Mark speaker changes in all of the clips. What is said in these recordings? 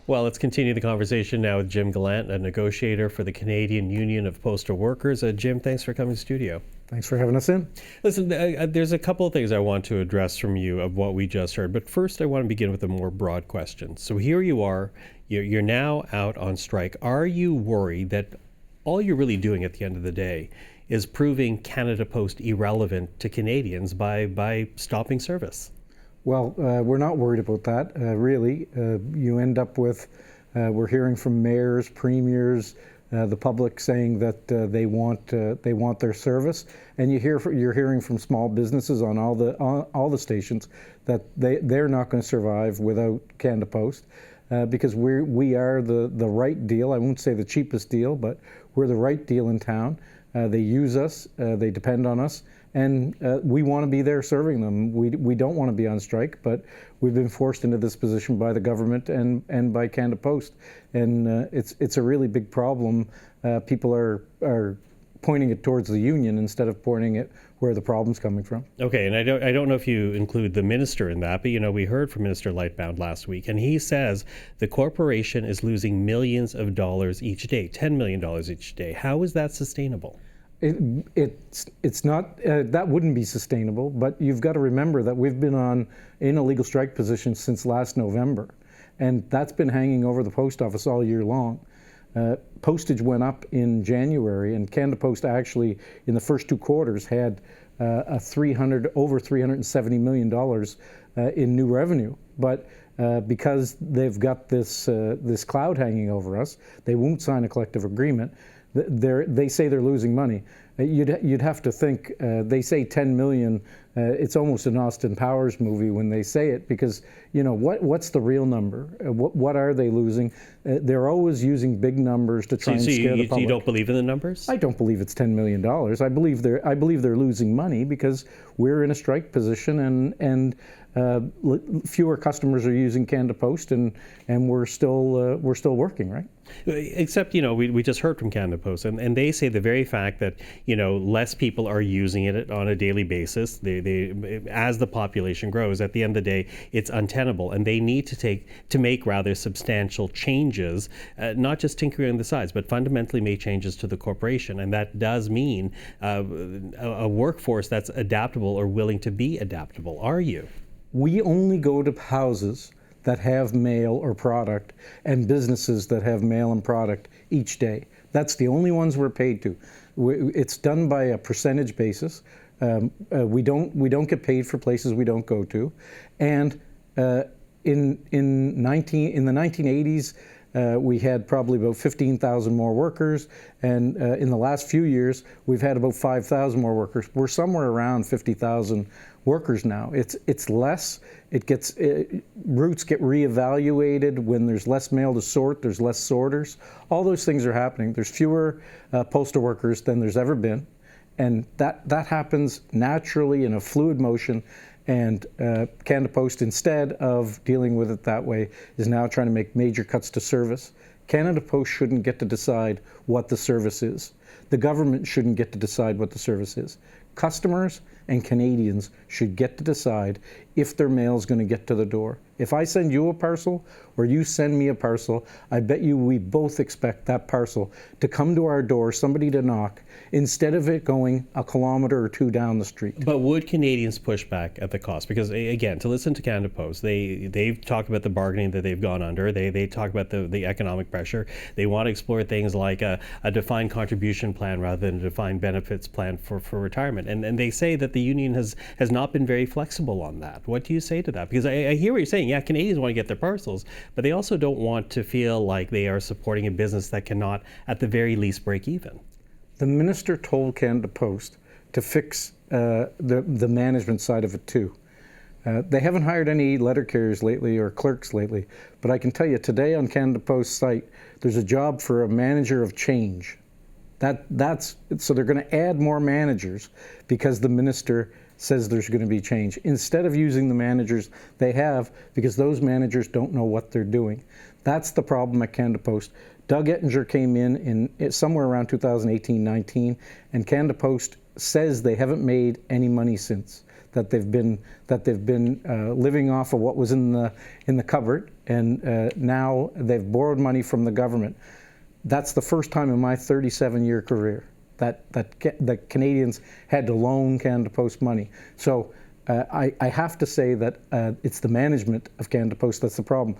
Speaker 1: Well, let's continue the conversation now with Jim Gallant, a negotiator for the Canadian Union of Postal Workers. Jim, thanks for coming to the studio.
Speaker 2: Thanks for having us in.
Speaker 1: Listen, there's a couple of things I want to address from you of what we just heard, but first I want to begin with a more broad question. So here you are, you're now out on strike. Are you worried that all you're really doing at the end of the day is proving Canada Post irrelevant to Canadians by stopping service?
Speaker 2: Well, we're not worried about that, really. You end up with, we're hearing from mayors, premiers, the public saying that they want their service, and you're hearing from small businesses on all the stations that they're not going to survive without Canada Post, because we are the right deal. I won't say the cheapest deal, but we're the right deal in town. They use us, they depend on us, and we want to be there serving them. We don't want to be on strike, but we've been forced into this position by the government and by Canada Post, and it's a really big problem. People are pointing it towards the union instead of pointing it where the problem's coming from.
Speaker 1: Okay, and I don't know if you include the minister in that, but we heard from Minister Lightbound last week, and he says the corporation is losing millions of dollars each day, $10 million each day. How is that sustainable?
Speaker 2: It's not, that wouldn't be sustainable, but you've got to remember that we've been in a legal strike position since last November, and that's been hanging over the post office all year long. Postage went up in January, and Canada Post actually, in the first 2 quarters, had over $370 million in new revenue. But because they've got this cloud hanging over us, they won't sign a collective agreement. They say they're losing money. You'd have to think, they say 10 million, it's almost an Austin Powers movie when they say it, because what's the real number? What are they losing? They're always using big numbers to try and scare the public.
Speaker 1: You don't believe in the numbers?
Speaker 2: I don't believe it's $10 million. I believe they're losing money because we're in a strike position, and fewer customers are using Canada Post, and we're still working, right?
Speaker 1: Except, we just heard from Canada Post, and they say the very fact that, less people are using it on a daily basis, as the population grows, at the end of the day, it's untenable, and they need to make rather substantial changes, not just tinkering the size, but fundamentally make changes to the corporation, and that does mean a workforce that's adaptable or willing to be adaptable. Are you?
Speaker 2: We only go to houses that have mail or product and businesses that have mail and product each day. That's the only ones we're paid to. It's done by a percentage basis. We don't get paid for places we don't go to. And in the 1980s, we had probably about 15,000 more workers, and in the last few years, we've had about 5,000 more workers. We're somewhere around 50,000 workers now. It's less. Routes get reevaluated when there's less mail to sort. There's less sorters. All those things are happening. There's fewer postal workers than there's ever been, and that happens naturally in a fluid motion. And Canada Post, instead of dealing with it that way, is now trying to make major cuts to service. Canada Post shouldn't get to decide what the service is. The government shouldn't get to decide what the service is. Customers and Canadians should get to decide if their mail is going to get to the door. If I send you a parcel or you send me a parcel, I bet you we both expect that parcel to come to our door, somebody to knock, instead of it going a kilometer or 2 down the street.
Speaker 1: But would Canadians push back at the cost? Because again, to listen to Canada Post, they've talked about the bargaining that they've gone under. They talk about the economic pressure. They want to explore things like a defined contribution plan rather than a defined benefits plan for retirement. And they say that the union has not been very flexible on that. What do you say to that? Because I hear what you're saying. Yeah, Canadians want to get their parcels, but they also don't want to feel like they are supporting a business that cannot, at the very least, break even.
Speaker 2: The minister told Canada Post to fix the management side of it too. They haven't hired any letter carriers lately or clerks lately, but I can tell you today on Canada Post's site, there's a job for a manager of change. So they're going to add more managers because the minister says there's going to be change, instead of using the managers they have, because those managers don't know what they're doing. That's the problem at Canada Post. Doug Ettinger came in somewhere around 2018-19, and Canada Post says they haven't made any money since. that they've been living off of what was in the cupboard, and now they've borrowed money from the government. That's the first time in my 37-year career that Canadians had to loan Canada Post money. So I have to say that it's the management of Canada Post that's the problem.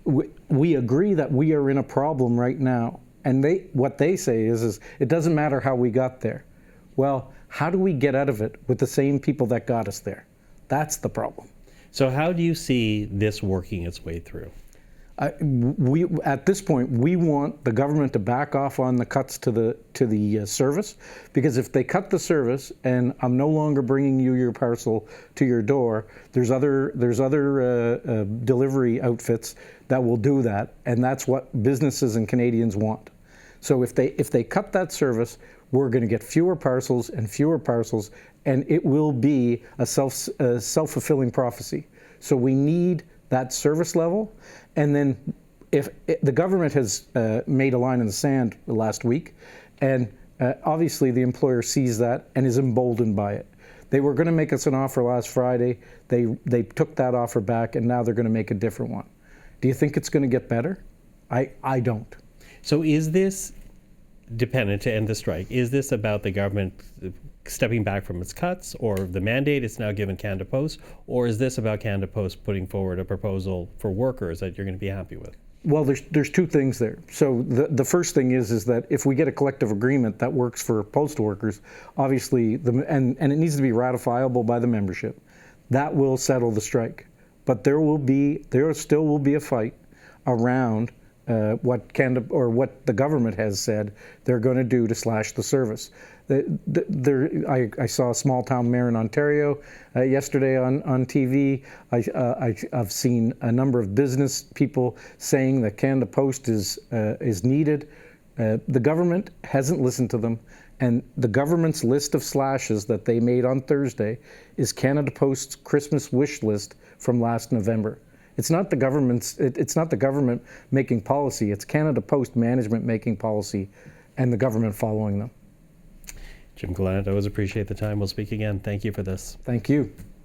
Speaker 2: We agree that we are in a problem right now, and what they say is it doesn't matter how we got there. Well, how do we get out of it with the same people that got us there? That's the problem.
Speaker 1: So how do you see this working its way through?
Speaker 2: At this point, we want the government to back off on the cuts to the service, because if they cut the service and I'm no longer bringing you your parcel to your door, there's other delivery outfits that will do that, and that's what businesses and Canadians want. So if they cut that service, we're going to get fewer parcels, and it will be a self-fulfilling prophecy. So we need that service level. And then if the government has made a line in the sand last week, and obviously the employer sees that and is emboldened by it. They were going to make us an offer last Friday. They took that offer back, and now they're going to make a different one. Do you think it's going to get better? I don't.
Speaker 1: So is this dependent, to end the strike, is this about the government stepping back from its cuts, or the mandate it's now given Canada Post, or is this about Canada Post putting forward a proposal for workers that you're going to be happy with?
Speaker 2: Well, there's two things there. So the first thing is that if we get a collective agreement that works for postal workers, obviously, and it needs to be ratifiable by the membership, that will settle the strike. But there still will be a fight around what Canada or what the government has said they're going to do to slash the service. I saw a small town mayor in Ontario yesterday on TV. I've seen a number of business people saying that Canada Post is needed. The government hasn't listened to them, and the government's list of slashes that they made on Thursday is Canada Post's Christmas wish list from last November. It's not the government making policy. It's Canada Post management making policy, and the government following them.
Speaker 1: Jim Gallant, I always appreciate the time. We'll speak again. Thank you for this.
Speaker 2: Thank you.